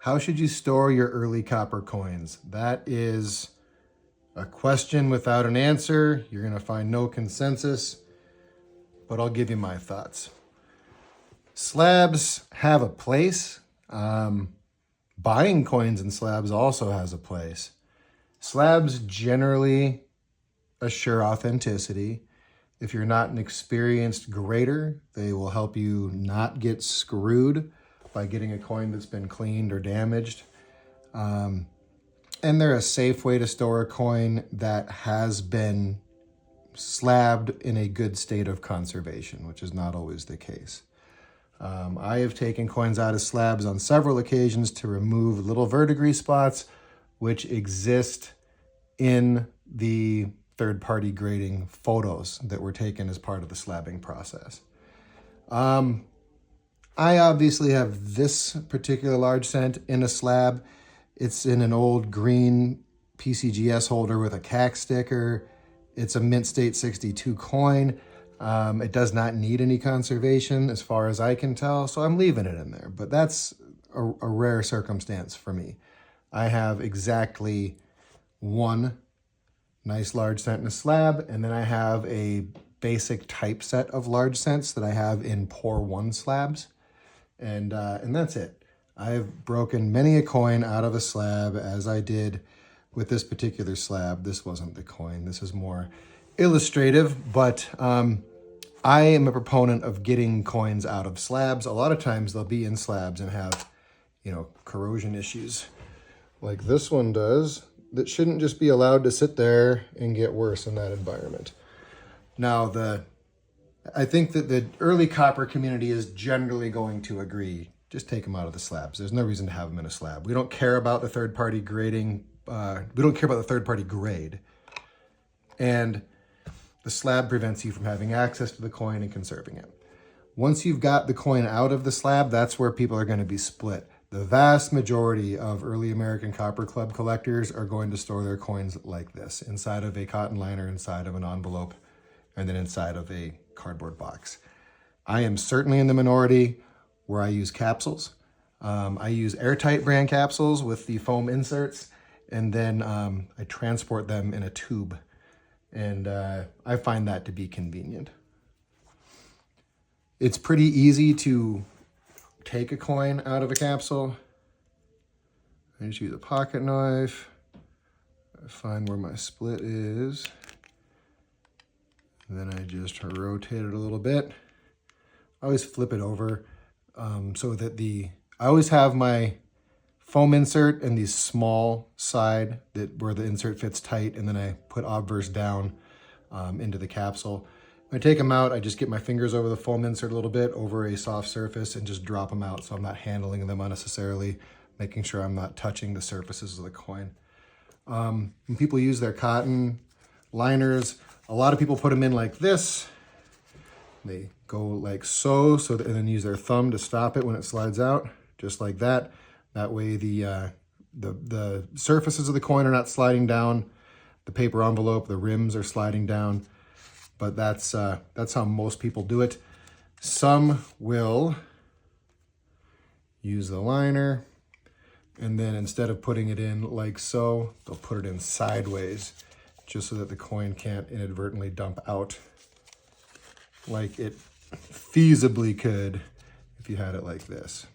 How should you store your early copper coins? That is a question without an answer. You're going to find no consensus, but I'll give you my thoughts. Slabs have a place. Buying coins in slabs also has a place. Slabs generally assure authenticity. If you're not an experienced grader, they will help you not get screwed by getting a coin that's been cleaned or damaged. And they're a safe way to store a coin that has been slabbed in a good state of conservation, which is not always the case. I have taken coins out of slabs on several occasions to remove little verdigris spots which exist in the third-party grading photos that were taken as part of the slabbing process. I obviously have this particular large cent in a slab. It's in an old green PCGS holder with a CAC sticker. It's a mint state 62 coin. It does not need any conservation as far as I can tell, so I'm leaving it in there. But that's a rare circumstance for me. I have exactly one nice large cent in a slab, and then I have a basic typeset of large cents that I have in pour one slabs. And that's it. I've broken many a coin out of a slab, as I did with this particular slab. This wasn't the coin. This is more illustrative, but I am a proponent of getting coins out of slabs. A lot of times they'll be in slabs and have, corrosion issues like this one does that shouldn't just be allowed to sit there and get worse in that environment. Now, I think that the early copper community is generally going to agree. Just take them out of the slabs. There's no reason to have them in a slab. We don't care about the third-party grading. We don't care about the third-party grade. And the slab prevents you from having access to the coin and conserving it. Once you've got the coin out of the slab, that's where people are going to be split. The vast majority of early American Copper Club collectors are going to store their coins like this, inside of a cotton liner, inside of an envelope, and then inside of a cardboard box. I am certainly in the minority where I use capsules. I use airtight brand capsules with the foam inserts, and then I transport them in a tube. And I find that to be convenient. It's pretty easy to take a coin out of a capsule. I just use a pocket knife. I find where my split is. And then I just rotate it a little bit. I always flip it over so that I always have my foam insert in the small side where the insert fits tight, and then I put obverse down into the capsule. When I take them out, I just get my fingers over the foam insert a little bit over a soft surface and just drop them out so I'm not handling them unnecessarily, making sure I'm not touching the surfaces of the coin. When people use their cotton liners, a lot of people put them in like this. They go like so, and then use their thumb to stop it when it slides out, just like that. That way the surfaces of the coin are not sliding down. The paper envelope, the rims are sliding down. But that's how most people do it. Some will use the liner, and then instead of putting it in like so, they'll put it in sideways, just so that the coin can't inadvertently dump out like it feasibly could if you had it like this.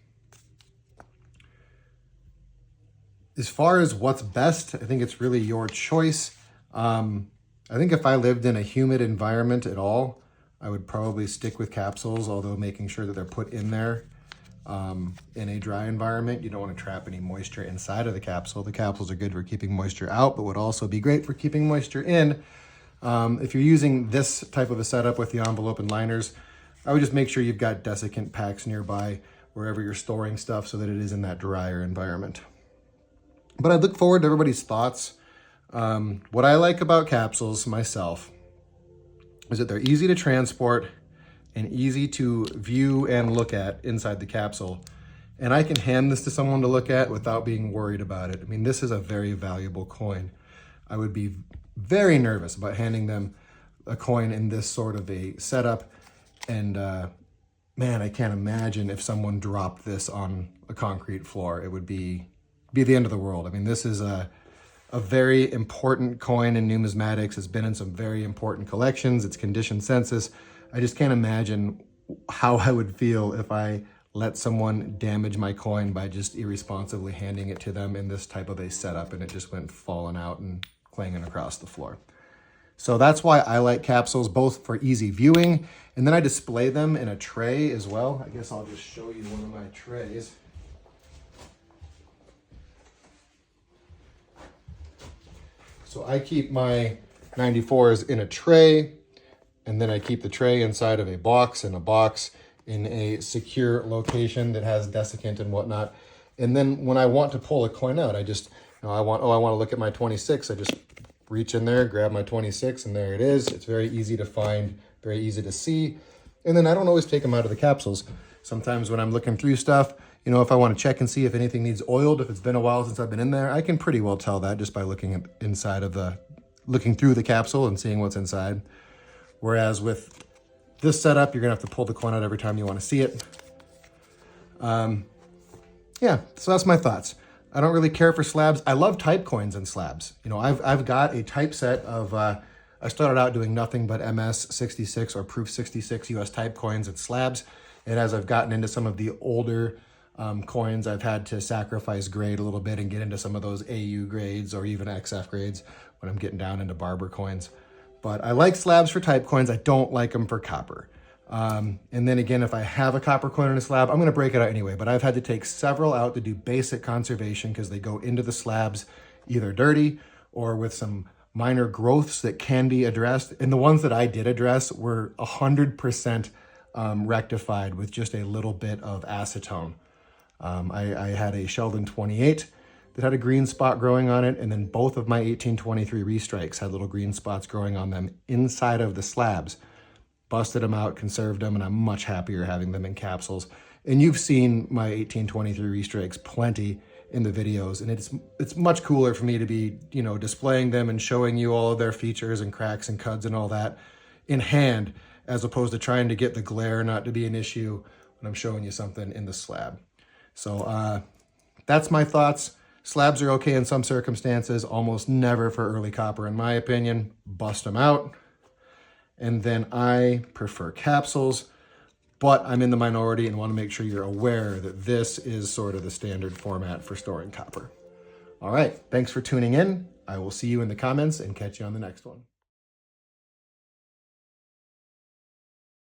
As far as what's best, I think it's really your choice. I think if I lived in a humid environment at all, I would probably stick with capsules, although making sure that they're put in there in a dry environment. You don't want to trap any moisture inside of the capsule. The capsules are good for keeping moisture out, but would also be great for keeping moisture in. If you're using this type of a setup with the envelope and liners, I would just make sure you've got desiccant packs nearby wherever you're storing stuff so that it is in that drier environment. But I look forward to everybody's thoughts. What I like about capsules myself is that they're easy to transport and easy to view and look at inside the capsule. And I can hand this to someone to look at without being worried about it. I mean, this is a very valuable coin. I would be very nervous about handing them a coin in this sort of a setup and man, I can't imagine if someone dropped this on a concrete floor. It would be the end of the world. I mean, this is a very important coin in numismatics. It's been in some very important collections. It's condition census. I just can't imagine how I would feel if I let someone damage my coin by just irresponsibly handing it to them in this type of a setup and it just went falling out and clanging across the floor. So that's why I like capsules, both for easy viewing, and then I display them in a tray as well. I guess I'll just show you one of my trays. So I keep my 94s in a tray, and then I keep the tray inside of a box, in a secure location that has desiccant and whatnot. And then when I want to pull a coin out, I just, I want to look at my 26. I just reach in there, grab my 26, and there it is. It's very easy to find, very easy to see. And then I don't always take them out of the capsules. Sometimes when I'm looking through stuff, if I want to check and see if anything needs oiled, if it's been a while since I've been in there, I can pretty well tell that just by looking through the capsule and seeing what's inside. Whereas with this setup, you're gonna have to pull the coin out every time you want to see it. Yeah, so that's my thoughts. I don't really care for slabs. I love type coins and slabs. I've got a type set of, I started out doing nothing but MS 66 or Proof 66 US type coins and slabs. And as I've gotten into some of the older coins, I've had to sacrifice grade a little bit and get into some of those AU grades or even XF grades when I'm getting down into barber coins. But I like slabs for type coins. I don't like them for copper. And then again, if I have a copper coin in a slab, I'm going to break it out anyway. But I've had to take several out to do basic conservation because they go into the slabs either dirty or with some minor growths that can be addressed. And the ones that I did address were 100% rectified with just a little bit of acetone. I had a Sheldon 28 that had a green spot growing on it, and then both of my 1823 restrikes had little green spots growing on them inside of the slabs. Busted them out, conserved them, and I'm much happier having them in capsules. And you've seen my 1823 restrikes plenty in the videos, and it's much cooler for me to be, displaying them and showing you all of their features and cracks and cuds and all that in hand, as opposed to trying to get the glare not to be an issue when I'm showing you something in the slab. So that's my thoughts. Slabs are okay in some circumstances, almost never for early copper in my opinion. Bust them out. And then I prefer capsules, but I'm in the minority and want to make sure you're aware that this is sort of the standard format for storing copper. All right, thanks for tuning in. I will see you in the comments and catch you on the next one.